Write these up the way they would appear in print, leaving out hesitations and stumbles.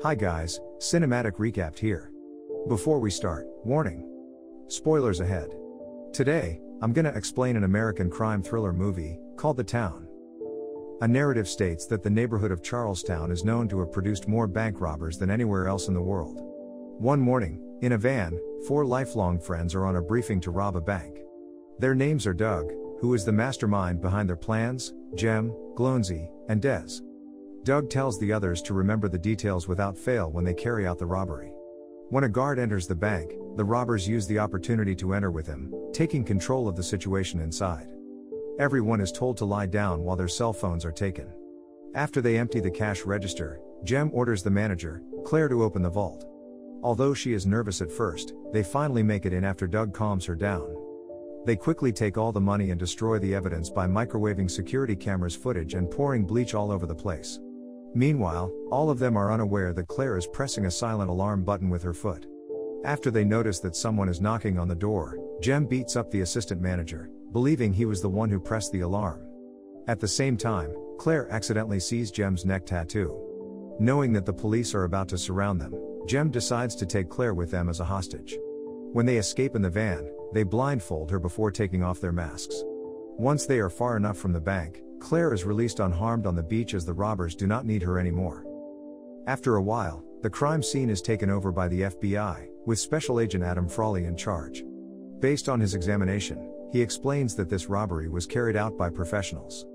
Hi guys, cinematic recap here. Before we start, warning. Spoilers ahead. Today, I'm gonna explain an American crime thriller movie, called The Town. A narrative states that the neighborhood of Charlestown is known to have produced more bank robbers than anywhere else in the world. One morning, in a van, 4 lifelong friends are on a briefing to rob a bank. Their names are Doug, who is the mastermind behind their plans, Jem, Glonsey, and Des. Doug tells the others to remember the details without fail when they carry out the robbery. When a guard enters the bank, the robbers use the opportunity to enter with him, taking control of the situation inside. Everyone is told to lie down while their cell phones are taken. After they empty the cash register, Jem orders the manager, Claire, to open the vault. Although she is nervous at first, they finally make it in after Doug calms her down. They quickly take all the money and destroy the evidence by microwaving security cameras footage and pouring bleach all over the place. Meanwhile, all of them are unaware that Claire is pressing a silent alarm button with her foot. After they notice that someone is knocking on the door, Jem beats up the assistant manager, believing he was the one who pressed the alarm. At the same time, Claire accidentally sees Jem's neck tattoo. Knowing that the police are about to surround them, Jem decides to take Claire with them as a hostage. When they escape in the van, they blindfold her before taking off their masks. Once they are far enough from the bank, Claire is released unharmed on the beach as the robbers do not need her anymore. After a while, the crime scene is taken over by the FBI, with Special Agent Adam Frawley in charge. Based on his examination, he explains that this robbery was carried out by professionals.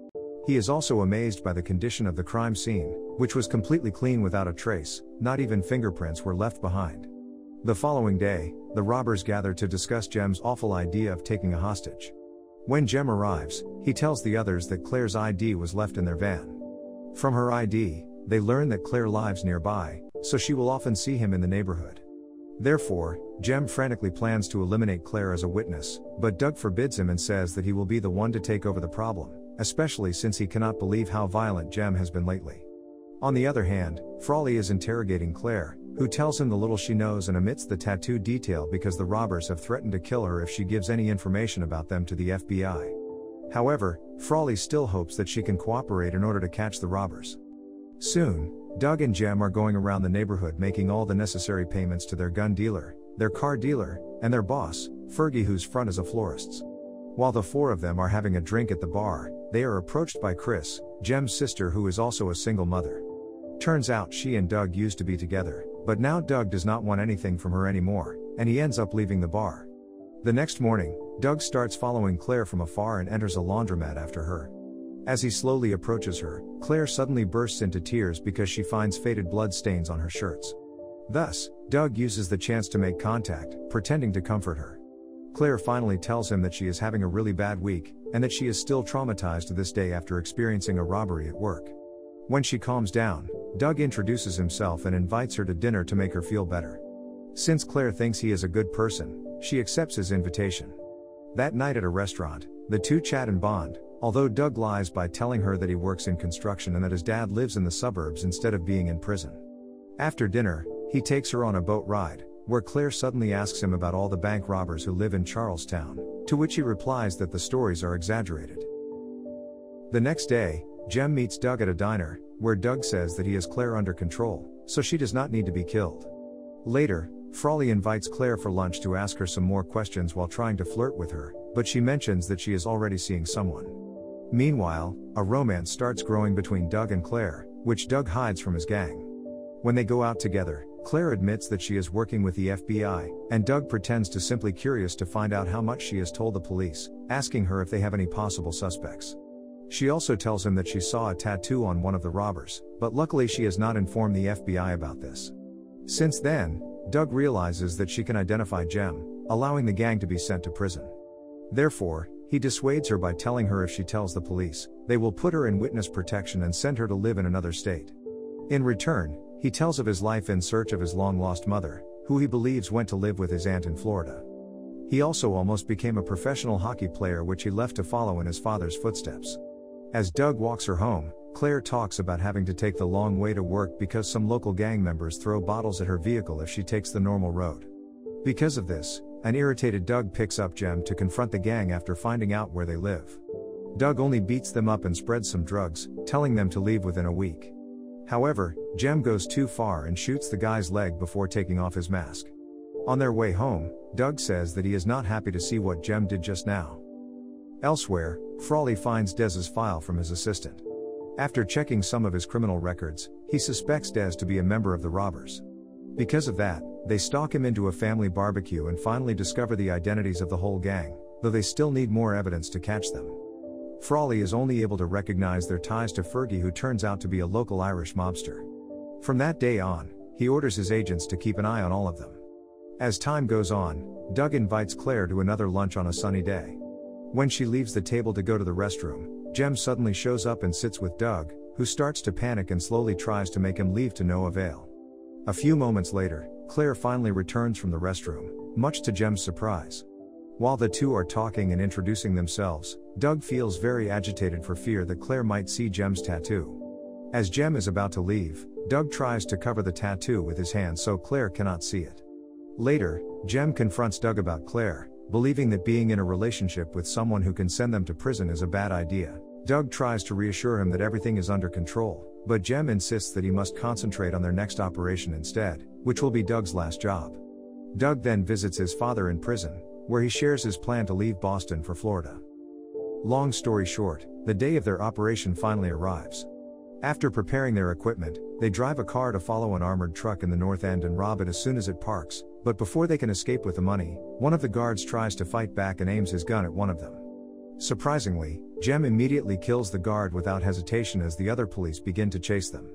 He is also amazed by the condition of the crime scene, which was completely clean without a trace, not even fingerprints were left behind. The following day, the robbers gather to discuss Jem's awful idea of taking a hostage. When Jem arrives, he tells the others that Claire's ID was left in their van. From her ID, they learn that Claire lives nearby, so she will often see him in the neighborhood. Therefore, Jem frantically plans to eliminate Claire as a witness, but Doug forbids him and says that he will be the one to take over the problem, especially since he cannot believe how violent Jem has been lately. On the other hand, Frawley is interrogating Claire, who tells him the little she knows and omits the tattoo detail because the robbers have threatened to kill her if she gives any information about them to the FBI. However, Frawley still hopes that she can cooperate in order to catch the robbers. Soon, Doug and Jem are going around the neighborhood making all the necessary payments to their gun dealer, their car dealer, and their boss, Fergie, whose front is a florist's. While the 4 of them are having a drink at the bar, they are approached by Chris, Jem's sister, who is also a single mother. Turns out she and Doug used to be together, but now Doug does not want anything from her anymore, and he ends up leaving the bar. The next morning, Doug starts following Claire from afar and enters a laundromat after her. As he slowly approaches her, Claire suddenly bursts into tears because she finds faded blood stains on her shirts. Thus, Doug uses the chance to make contact, pretending to comfort her. Claire finally tells him that she is having a really bad week, and that she is still traumatized to this day after experiencing a robbery at work. When she calms down, Doug introduces himself and invites her to dinner to make her feel better. Since Claire thinks he is a good person, she accepts his invitation. That night at a restaurant, the two chat and bond, although Doug lies by telling her that he works in construction and that his dad lives in the suburbs instead of being in prison. After dinner, he takes her on a boat ride, where Claire suddenly asks him about all the bank robbers who live in Charlestown, to which he replies that the stories are exaggerated. The next day, Jem meets Doug at a diner, where Doug says that he has Claire under control, so she does not need to be killed. Later, Frawley invites Claire for lunch to ask her some more questions while trying to flirt with her, but she mentions that she is already seeing someone. Meanwhile, a romance starts growing between Doug and Claire, which Doug hides from his gang. When they go out together, Claire admits that she is working with the FBI, and Doug pretends to simply curious to find out how much she has told the police, asking her if they have any possible suspects. She also tells him that she saw a tattoo on one of the robbers, but luckily she has not informed the FBI about this. Since then, Doug realizes that she can identify Jem, allowing the gang to be sent to prison. Therefore, he dissuades her by telling her if she tells the police, they will put her in witness protection and send her to live in another state. In return, he tells of his life in search of his long-lost mother, who he believes went to live with his aunt in Florida. He also almost became a professional hockey player, which he left to follow in his father's footsteps. As Doug walks her home, Claire talks about having to take the long way to work because some local gang members throw bottles at her vehicle if she takes the normal road. Because of this, an irritated Doug picks up Jem to confront the gang after finding out where they live. Doug only beats them up and spreads some drugs, telling them to leave within a week. However, Jem goes too far and shoots the guy's leg before taking off his mask. On their way home, Doug says that he is not happy to see what Jem did just now. Elsewhere, Frawley finds Dez's file from his assistant. After checking some of his criminal records, he suspects Dez to be a member of the robbers. Because of that, they stalk him into a family barbecue and finally discover the identities of the whole gang, though they still need more evidence to catch them. Frawley is only able to recognize their ties to Fergie, who turns out to be a local Irish mobster. From that day on, he orders his agents to keep an eye on all of them. As time goes on, Doug invites Claire to another lunch on a sunny day. When she leaves the table to go to the restroom, Jem suddenly shows up and sits with Doug, who starts to panic and slowly tries to make him leave to no avail. A few moments later, Claire finally returns from the restroom, much to Jem's surprise. While the two are talking and introducing themselves, Doug feels very agitated for fear that Claire might see Jem's tattoo. As Jem is about to leave, Doug tries to cover the tattoo with his hand so Claire cannot see it. Later, Jem confronts Doug about Claire, believing that being in a relationship with someone who can send them to prison is a bad idea. Doug tries to reassure him that everything is under control, but Jem insists that he must concentrate on their next operation instead, which will be Doug's last job. Doug then visits his father in prison, where he shares his plan to leave Boston for Florida. Long story short, the day of their operation finally arrives. After preparing their equipment, they drive a car to follow an armored truck in the North End and rob it as soon as it parks, but before they can escape with the money, one of the guards tries to fight back and aims his gun at one of them. Surprisingly, Jem immediately kills the guard without hesitation as the other police begin to chase them.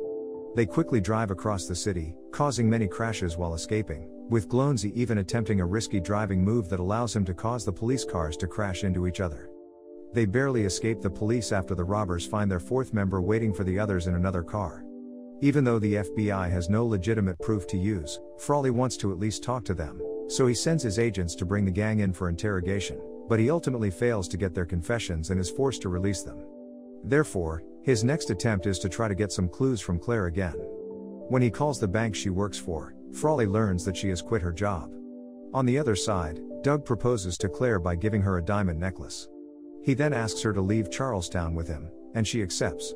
They quickly drive across the city, causing many crashes while escaping, with Glownsy even attempting a risky driving move that allows him to cause the police cars to crash into each other. They barely escape the police after the robbers find their fourth member waiting for the others in another car. Even though the FBI has no legitimate proof to use, Frawley wants to at least talk to them, so he sends his agents to bring the gang in for interrogation, but he ultimately fails to get their confessions and is forced to release them. Therefore, his next attempt is to try to get some clues from Claire again. When he calls the bank she works for, Frawley learns that she has quit her job. On the other side, Doug proposes to Claire by giving her a diamond necklace. He then asks her to leave Charlestown with him, and she accepts.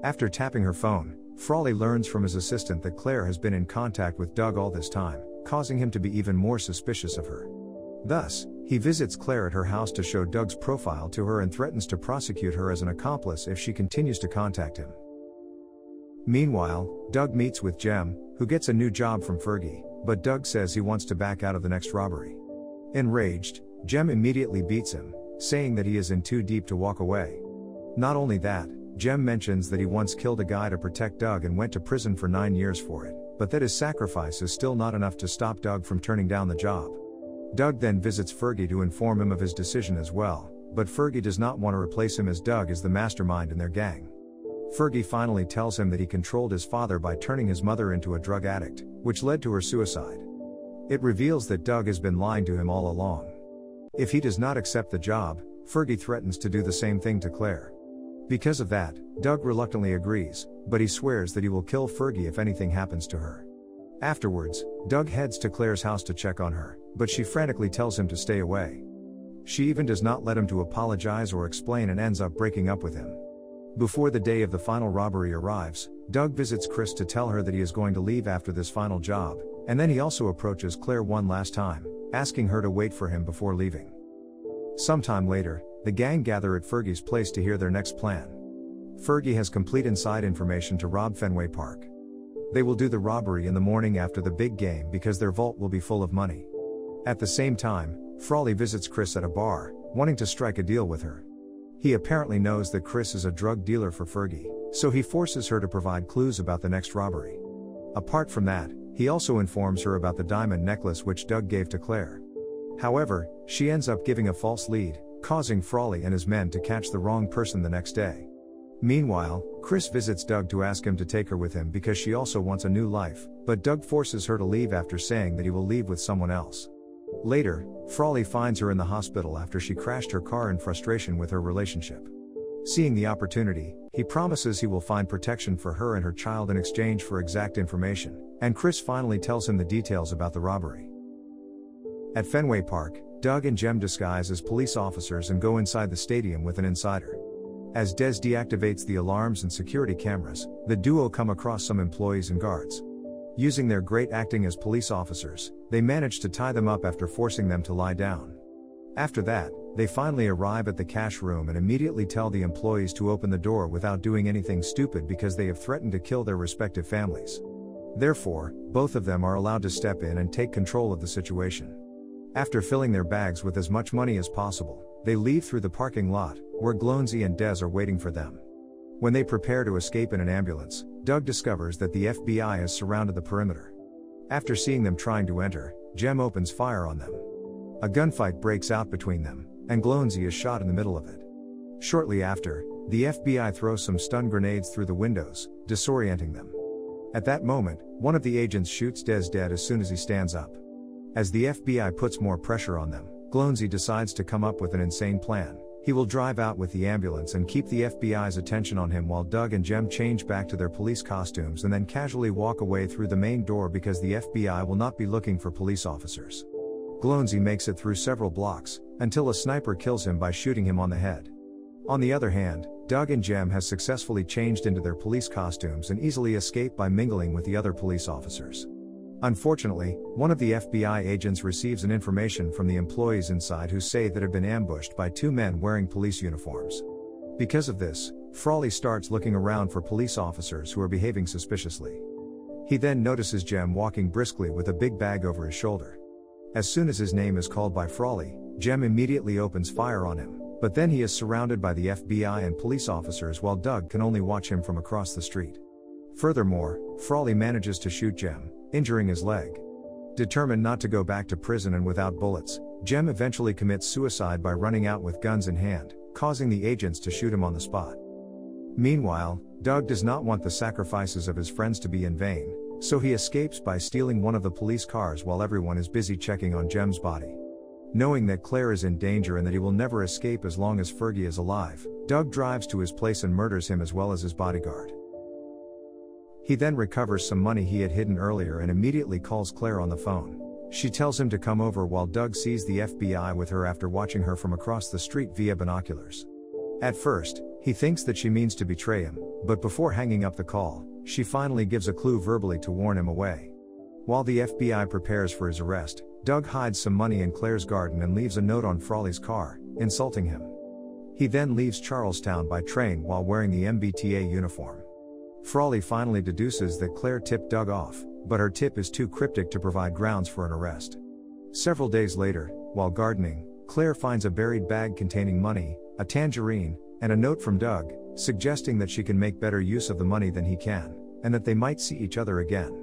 After tapping her phone, Frawley learns from his assistant that Claire has been in contact with Doug all this time, causing him to be even more suspicious of her. Thus, he visits Claire at her house to show Doug's profile to her and threatens to prosecute her as an accomplice if she continues to contact him. Meanwhile, Doug meets with Jem, who gets a new job from Fergie, but Doug says he wants to back out of the next robbery. Enraged, Jem immediately beats him, saying that he is in too deep to walk away. Not only that, Jem mentions that he once killed a guy to protect Doug and went to prison for 9 years for it, but that his sacrifice is still not enough to stop Doug from turning down the job. Doug then visits Fergie to inform him of his decision as well, but Fergie does not want to replace him as Doug is the mastermind in their gang. Fergie finally tells him that he controlled his father by turning his mother into a drug addict, which led to her suicide. It reveals that Doug has been lying to him all along. If he does not accept the job, Fergie threatens to do the same thing to Claire. Because of that, Doug reluctantly agrees, but he swears that he will kill Fergie if anything happens to her. Afterwards, Doug heads to Claire's house to check on her, but she frantically tells him to stay away. She even does not let him to apologize or explain and ends up breaking up with him. Before the day of the final robbery arrives, Doug visits Chris to tell her that he is going to leave after this final job, and then he also approaches Claire one last time, asking her to wait for him before leaving. Sometime later, the gang gather at Fergie's place to hear their next plan. Fergie has complete inside information to rob Fenway Park. They will do the robbery in the morning after the big game because their vault will be full of money. At the same time, Frawley visits Chris at a bar, wanting to strike a deal with her. He apparently knows that Chris is a drug dealer for Fergie, so he forces her to provide clues about the next robbery. Apart from that, he also informs her about the diamond necklace which Doug gave to Claire. However, she ends up giving a false lead, causing Frawley and his men to catch the wrong person the next day. Meanwhile, Chris visits Doug to ask him to take her with him because she also wants a new life, but Doug forces her to leave after saying that he will leave with someone else. Later, Frawley finds her in the hospital after she crashed her car in frustration with her relationship. Seeing the opportunity, he promises he will find protection for her and her child in exchange for exact information, and Chris finally tells him the details about the robbery. At Fenway Park, Doug and Jem disguise as police officers and go inside the stadium with an insider. As Des deactivates the alarms and security cameras, the duo come across some employees and guards. Using their great acting as police officers, they manage to tie them up after forcing them to lie down. After that, they finally arrive at the cash room and immediately tell the employees to open the door without doing anything stupid because they have threatened to kill their respective families. Therefore, both of them are allowed to step in and take control of the situation. After filling their bags with as much money as possible, they leave through the parking lot, where Glownsy and Des are waiting for them. When they prepare to escape in an ambulance, Doug discovers that the FBI has surrounded the perimeter. After seeing them trying to enter, Jem opens fire on them. A gunfight breaks out between them, and Glownsy is shot in the middle of it. Shortly after, the FBI throws some stun grenades through the windows, disorienting them. At that moment, one of the agents shoots Des dead as soon as he stands up. As the FBI puts more pressure on them, Glownsy decides to come up with an insane plan. He will drive out with the ambulance and keep the FBI's attention on him while Doug and Jem change back to their police costumes and then casually walk away through the main door because the FBI will not be looking for police officers. Glownsy makes it through several blocks, until a sniper kills him by shooting him on the head. On the other hand, Doug and Jem has successfully changed into their police costumes and easily escape by mingling with the other police officers. Unfortunately, one of the FBI agents receives an information from the employees inside who say that have been ambushed by two men wearing police uniforms. Because of this, Frawley starts looking around for police officers who are behaving suspiciously. He then notices Jem walking briskly with a big bag over his shoulder. As soon as his name is called by Frawley, Jem immediately opens fire on him, but then he is surrounded by the FBI and police officers while Doug can only watch him from across the street. Furthermore, Frawley manages to shoot Jem, injuring his leg. Determined not to go back to prison and without bullets, Jem eventually commits suicide by running out with guns in hand, causing the agents to shoot him on the spot. Meanwhile, Doug does not want the sacrifices of his friends to be in vain, so he escapes by stealing one of the police cars while everyone is busy checking on Jem's body. Knowing that Claire is in danger and that he will never escape as long as Fergie is alive, Doug drives to his place and murders him as well as his bodyguard. He then recovers some money he had hidden earlier and immediately calls Claire on the phone. She tells him to come over while Doug sees the FBI with her after watching her from across the street via binoculars. At first, he thinks that she means to betray him, but before hanging up the call, she finally gives a clue verbally to warn him away. While the FBI prepares for his arrest, Doug hides some money in Claire's garden and leaves a note on Frawley's car, insulting him. He then leaves Charlestown by train while wearing the MBTA uniform. Frawley finally deduces that Claire tipped Doug off, but her tip is too cryptic to provide grounds for an arrest. Several days later, while gardening, Claire finds a buried bag containing money, a tangerine, and a note from Doug, suggesting that she can make better use of the money than he can, and that they might see each other again.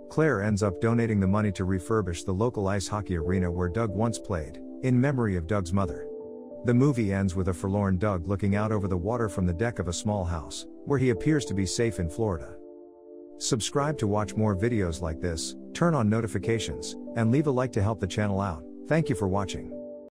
Claire ends up donating the money to refurbish the local ice hockey arena where Doug once played, in memory of Doug's mother. The movie ends with a forlorn Doug looking out over the water from the deck of a small house, where he appears to be safe in Florida. Subscribe to watch more videos like this, turn on notifications, and leave a like to help the channel out. Thank you for watching.